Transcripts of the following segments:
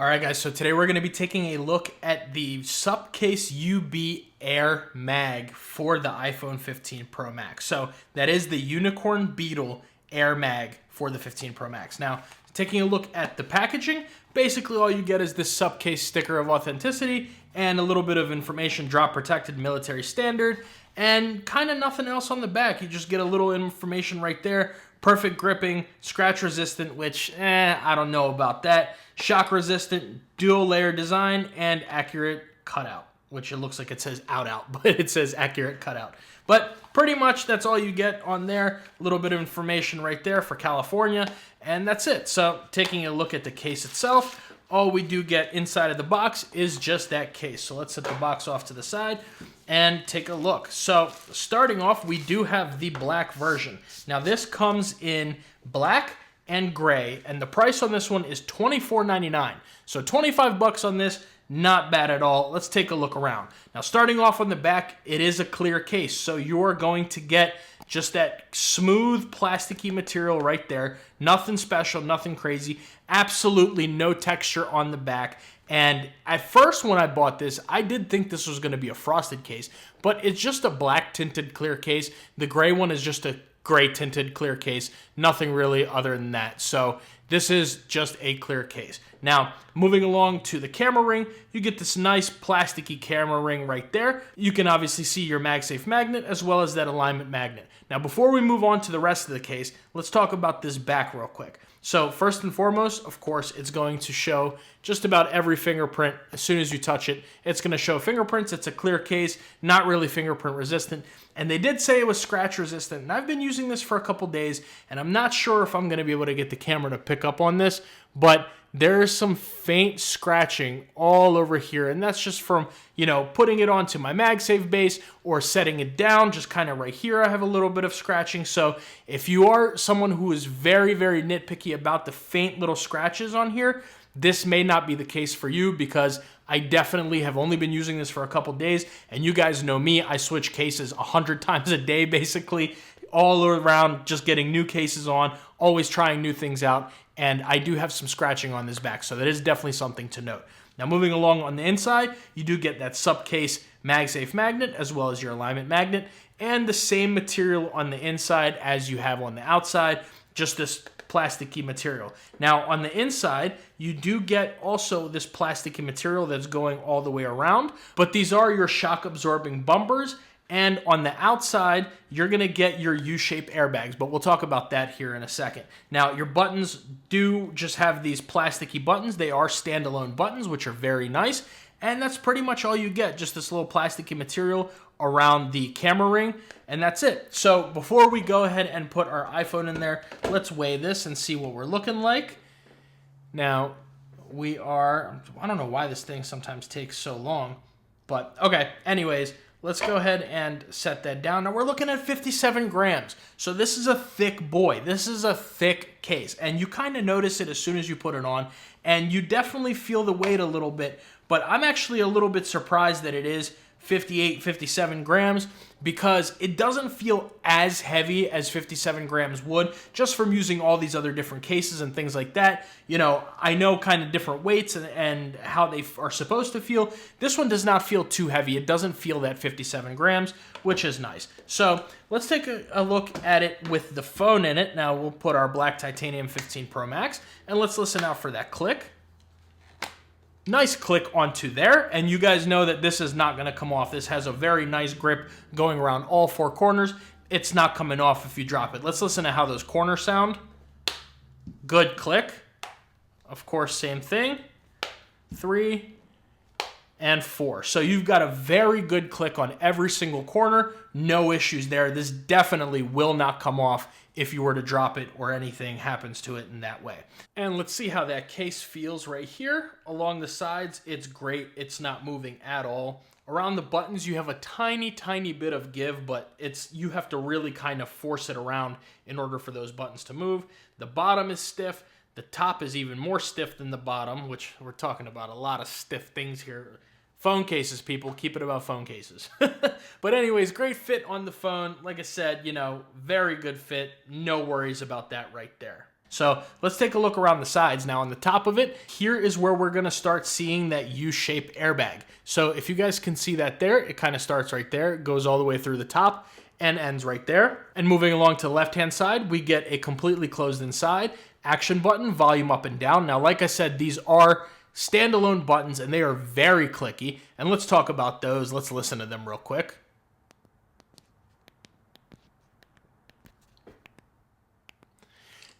All right, guys, so today we're going to be taking a look at the Supcase UB Air Mag for the iPhone 15 Pro Max. So that is the Unicorn Beetle Air Mag for the 15 Pro Max. Now, taking a look at the packaging, basically all you get is this Supcase sticker of authenticity and a little bit of information, drop protected, military standard, and kind of nothing else on the back. You just get a little information right there. Perfect gripping, scratch resistant, which, I don't know about that. Shock resistant, dual layer design, and accurate cutout, which it looks like it says out, but it says accurate cutout. But pretty much that's all you get on there. A little bit of information right there for California, and that's it. So taking a look at the case itself, all we do get inside of the box is just that case. So let's set the box off to the side and take a look. So starting off, we do have the black version. Now this comes in black and gray, and the price on this one is $24.99. So 25 bucks on this, not bad at all. Let's take a look around. Now starting off on the back, it is a clear case, so you're going to get just that smooth plasticky material right there. Nothing special, nothing crazy. Absolutely no texture on the back. And at first when I bought this, I did think this was going to be a frosted case, but it's just a black tinted clear case. The gray one is just a gray tinted clear case. Nothing really other than that. So this is just a clear case. Now, moving along to the camera ring, you get this nice plasticky camera ring right there. You can obviously see your Magsafe magnet as well as that alignment magnet. Now, before we move on to the rest of the case, let's talk about this back real quick. So first and foremost, of course, it's going to show just about every fingerprint. As soon as you touch it, it's going to show fingerprints. It's a clear case, not really fingerprint resistant. And they did say it was scratch resistant. And I've been using this for a couple days, and I'm not sure if I'm going to be able to get the camera to pick up on this, but there's some faint scratching all over here, and that's just from, putting it onto my Magsafe base or setting it down. Just kind of right here, I have a little bit of scratching. So if you are someone who is very, very nitpicky about the faint little scratches on here, this may not be the case for you, because I definitely have only been using this for a couple days, and you guys know me, I switch cases 100 times a day, basically, all around, just getting new cases on, always trying new things out, and I do have some scratching on this back, so that is definitely something to note. Now, moving along on the inside, you do get that Supcase Magsafe magnet as well as your alignment magnet, and the same material on the inside as you have on the outside, just this plasticky material. Now, on the inside, you do get also this plasticky material that's going all the way around, but these are your shock-absorbing bumpers. And on the outside, you're going to get your U-shaped airbags, but we'll talk about that here in a second. Now, your buttons do just have these plasticky buttons. They are standalone buttons, which are very nice. And that's pretty much all you get, just this little plasticky material around the camera ring, and that's it. So before we go ahead and put our iPhone in there, let's weigh this and see what we're looking like. Now, I don't know why this thing sometimes takes so long, but okay, anyways, let's go ahead and set that down. Now we're looking at 57 grams. So this is a thick boy. This is a thick case. And you kind of notice it as soon as you put it on. And you definitely feel the weight a little bit. But I'm actually a little bit surprised that it is 58, 57 grams, because it doesn't feel as heavy as 57 grams would, just from using all these other different cases and things like that. I know kind of different weights and how they are supposed to feel. This one does not feel too heavy. It doesn't feel that 57 grams, which is nice. So let's take a look at it with the phone in it. Now we'll put our black titanium 15 Pro Max, and let's listen out for that click. Nice click onto there, and you guys know that this is not going to come off. This has a very nice grip going around all four corners. It's not coming off if you drop it. Let's listen to how those corners sound. Good click. Of course, same thing. 3 and 4. So you've got a very good click on every single corner. No issues there. This definitely will not come off if you were to drop it or anything happens to it in that way. And let's see how that case feels right here. Along the sides, it's great. It's not moving at all. Around the buttons, you have a tiny, tiny bit of give, but you have to really kind of force it around in order for those buttons to move. The bottom is stiff. The top is even more stiff than the bottom, which we're talking about a lot of stiff things here. Phone cases, people. Keep it about phone cases. But anyways, great fit on the phone. Like I said, very good fit. No worries about that right there. So let's take a look around the sides. Now on the top of it, here is where we're gonna start seeing that U-shaped airbag. So if you guys can see that there, it kind of starts right there, it goes all the way through the top and ends right there. And moving along to the left-hand side, we get a completely closed inside, action button, volume up and down. Now, like I said, these are standalone buttons and they are very clicky. And let's talk about those. Let's listen to them real quick.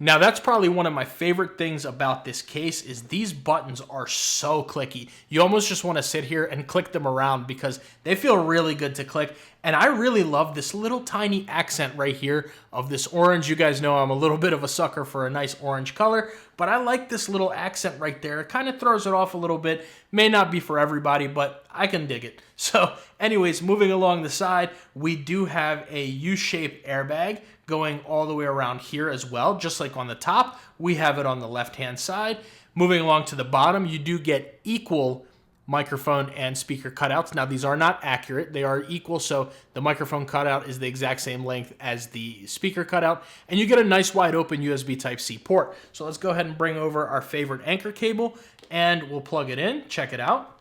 Now that's probably one of my favorite things about this case is these buttons are so clicky. You almost just want to sit here and click them around because they feel really good to click. And I really love this little tiny accent right here of this orange. You guys know I'm a little bit of a sucker for a nice orange color, but I like this little accent right there. It kind of throws it off a little bit. May not be for everybody, but I can dig it. So anyways, moving along the side, we do have a U-shaped airbag going all the way around here as well. Just like on the top, we have it on the left-hand side. Moving along to the bottom, you do get equal microphone and speaker cutouts. Now, these are not accurate. They are equal, so the microphone cutout is the exact same length as the speaker cutout, and you get a nice wide open USB Type-C port. So let's go ahead and bring over our favorite anchor cable, and we'll plug it in. Check it out.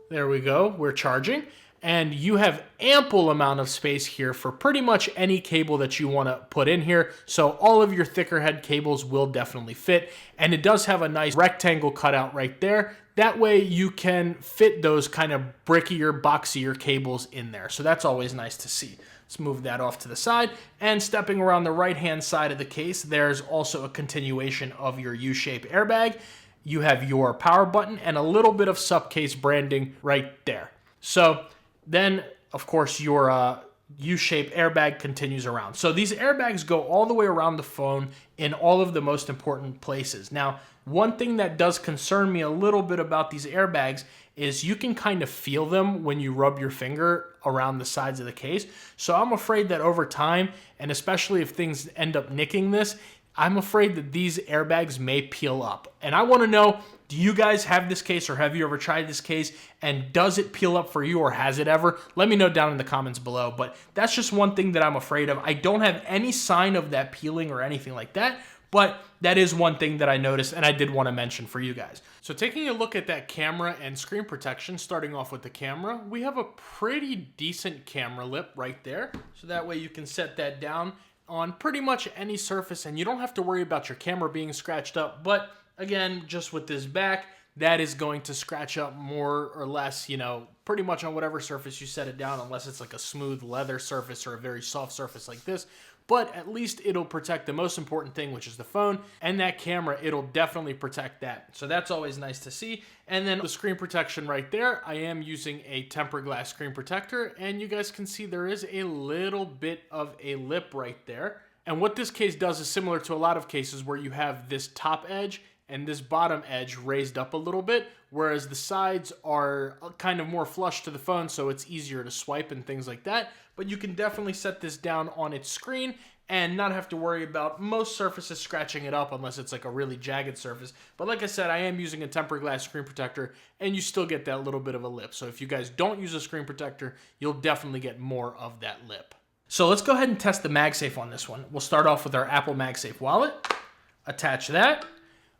There we go. We're charging. And you have ample amount of space here for pretty much any cable that you want to put in here. So all of your thicker head cables will definitely fit. And it does have a nice rectangle cutout right there. That way you can fit those kind of brickier, boxier cables in there. So that's always nice to see. Let's move that off to the side. And stepping around the right-hand side of the case, there's also a continuation of your U-shaped airbag. You have your power button and a little bit of Supcase branding right there. So then, of course, your U-shaped airbag continues around. So these airbags go all the way around the phone in all of the most important places. Now, one thing that does concern me a little bit about these airbags is you can kind of feel them when you rub your finger around the sides of the case. So I'm afraid that over time, and especially if things end up nicking this, I'm afraid that these airbags may peel up. And I want to know, do you guys have this case or have you ever tried this case? And does it peel up for you or has it ever? Let me know down in the comments below. But that's just one thing that I'm afraid of. I don't have any sign of that peeling or anything like that. But that is one thing that I noticed and I did want to mention for you guys. So taking a look at that camera and screen protection, starting off with the camera, we have a pretty decent camera lip right there. So that way you can set that down on pretty much any surface and you don't have to worry about your camera being scratched up. But again, just with this back, that is going to scratch up more or less, you know, pretty much on whatever surface you set it down, unless it's like a smooth leather surface or a very soft surface like this. But at least it'll protect the most important thing, which is the phone, and that camera, it'll definitely protect that. So that's always nice to see. And then the screen protection right there, I am using a tempered glass screen protector, and you guys can see there is a little bit of a lip right there. And what this case does is similar to a lot of cases where you have this top edge and this bottom edge raised up a little bit, whereas the sides are kind of more flush to the phone, so it's easier to swipe and things like that. But you can definitely set this down on its screen and not have to worry about most surfaces scratching it up unless it's like a really jagged surface. But like I said, I am using a tempered glass screen protector and you still get that little bit of a lip. So if you guys don't use a screen protector, you'll definitely get more of that lip. So let's go ahead and test the Magsafe on this one. We'll start off with our Apple Magsafe wallet, attach that.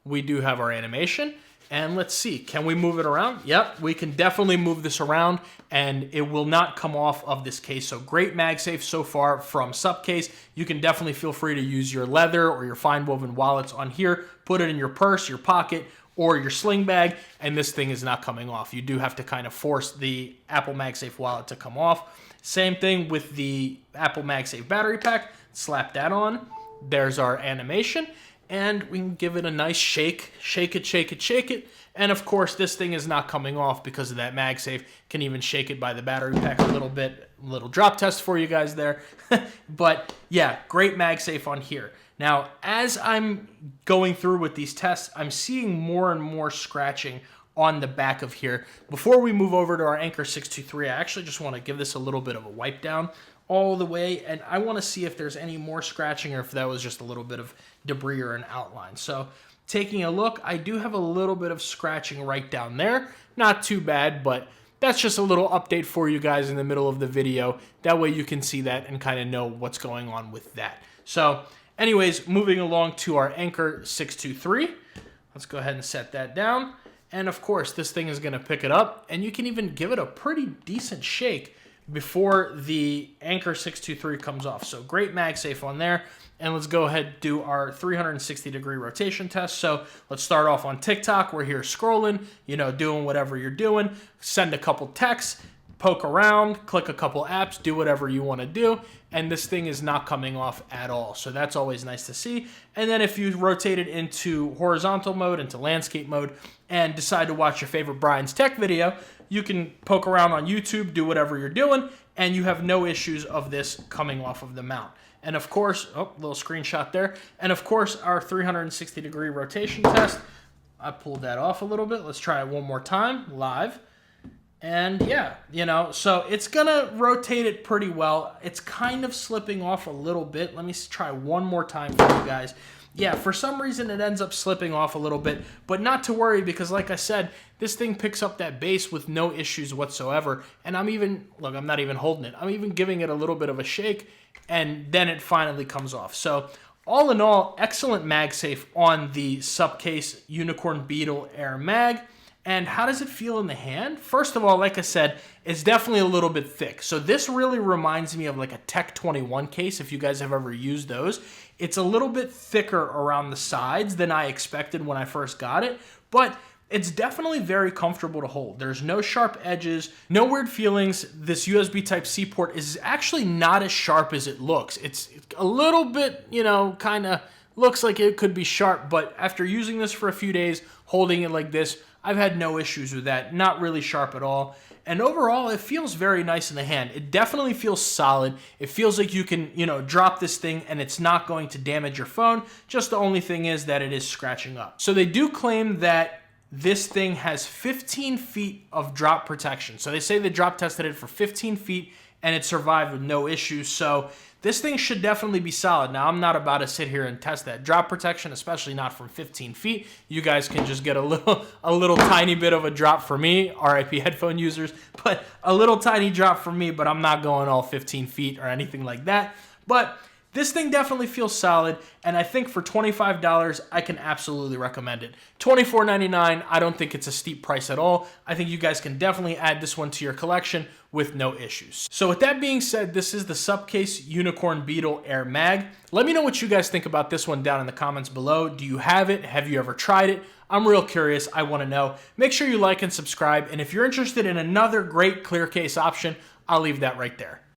We do have our animation. And let's see, can we move it around? Yep, we can definitely move this around and it will not come off of this case. So great Magsafe so far from Supcase. You can definitely feel free to use your leather or your fine woven wallets on here. Put it in your purse, your pocket, or your sling bag, and this thing is not coming off. You do have to kind of force the Apple Magsafe wallet to come off. Same thing with the Apple Magsafe battery pack. Slap that on. There's our animation. And we can give it a nice shake. Shake it, shake it, shake it. And of course, this thing is not coming off because of that Magsafe. Can even shake it by the battery pack a little bit. A little drop test for you guys there. But yeah, great Magsafe on here. Now, as I'm going through with these tests, I'm seeing more and more scratching on the back of here. Before we move over to our Anker 623, I actually just want to give this a little bit of a wipe down all the way, and I want to see if there's any more scratching or if that was just a little bit of debris or an outline. So taking a look, I do have a little bit of scratching right down there. Not too bad, but that's just a little update for you guys in the middle of the video. That way you can see that and kind of know what's going on with that. So Anyways, moving along to our Anker 623. Let's go ahead and set that down. And of course, this thing is going to pick it up, and you can even give it a pretty decent shake before the Anker 623 comes off. So great Magsafe on there. And let's go ahead and do our 360-degree rotation test. So let's start off on TikTok. We're here scrolling, doing whatever you're doing. Send a couple texts, poke around, click a couple apps, do whatever you want to do. And this thing is not coming off at all. So that's always nice to see. And then if you rotate it into horizontal mode, into landscape mode, and decide to watch your favorite Brian's Tech video, you can poke around on YouTube, do whatever you're doing, and you have no issues of this coming off of the mount. And of course, little screenshot there. And of course, our 360-degree rotation test. I pulled that off a little bit. Let's try it one more time, live. And yeah, so it's gonna rotate it pretty well. It's kind of slipping off a little bit. Let me try one more time for you guys. Yeah, for some reason it ends up slipping off a little bit, but not to worry because like I said, this thing picks up that bass with no issues whatsoever. And I'm not even holding it. I'm even giving it a little bit of a shake, and then it finally comes off. So all in all, excellent MagSafe on the Supcase Unicorn Beetle Air Mag. And how does it feel in the hand? First of all, like I said, it's definitely a little bit thick. So this really reminds me of like a Tech 21 case, if you guys have ever used those. It's a little bit thicker around the sides than I expected when I first got it, but it's definitely very comfortable to hold. There's no sharp edges, no weird feelings. This USB Type-C port is actually not as sharp as it looks. It's a little bit, kind of looks like it could be sharp, but after using this for a few days, holding it like this, I've had no issues with that. Not really sharp at all. And overall, it feels very nice in the hand. It definitely feels solid. It feels like you can, drop this thing and it's not going to damage your phone. Just the only thing is that it is scratching up. So they do claim that this thing has 15 feet of drop protection. So they say they drop tested it for 15 feet and it survived with no issues. So this thing should definitely be solid. Now, I'm not about to sit here and test that drop protection, especially not from 15 feet. You guys can just get a little tiny bit of a drop for me, RIP headphone users, but a little tiny drop for me, but I'm not going all 15 feet or anything like that. But this thing definitely feels solid, and I think for $25, I can absolutely recommend it. $24.99, I don't think it's a steep price at all. I think you guys can definitely add this one to your collection with no issues. So with that being said, this is the Supcase Unicorn Beetle Air Mag. Let me know what you guys think about this one down in the comments below. Do you have it? Have you ever tried it? I'm real curious. I want to know. Make sure you like and subscribe, and if you're interested in another great clear case option, I'll leave that right there.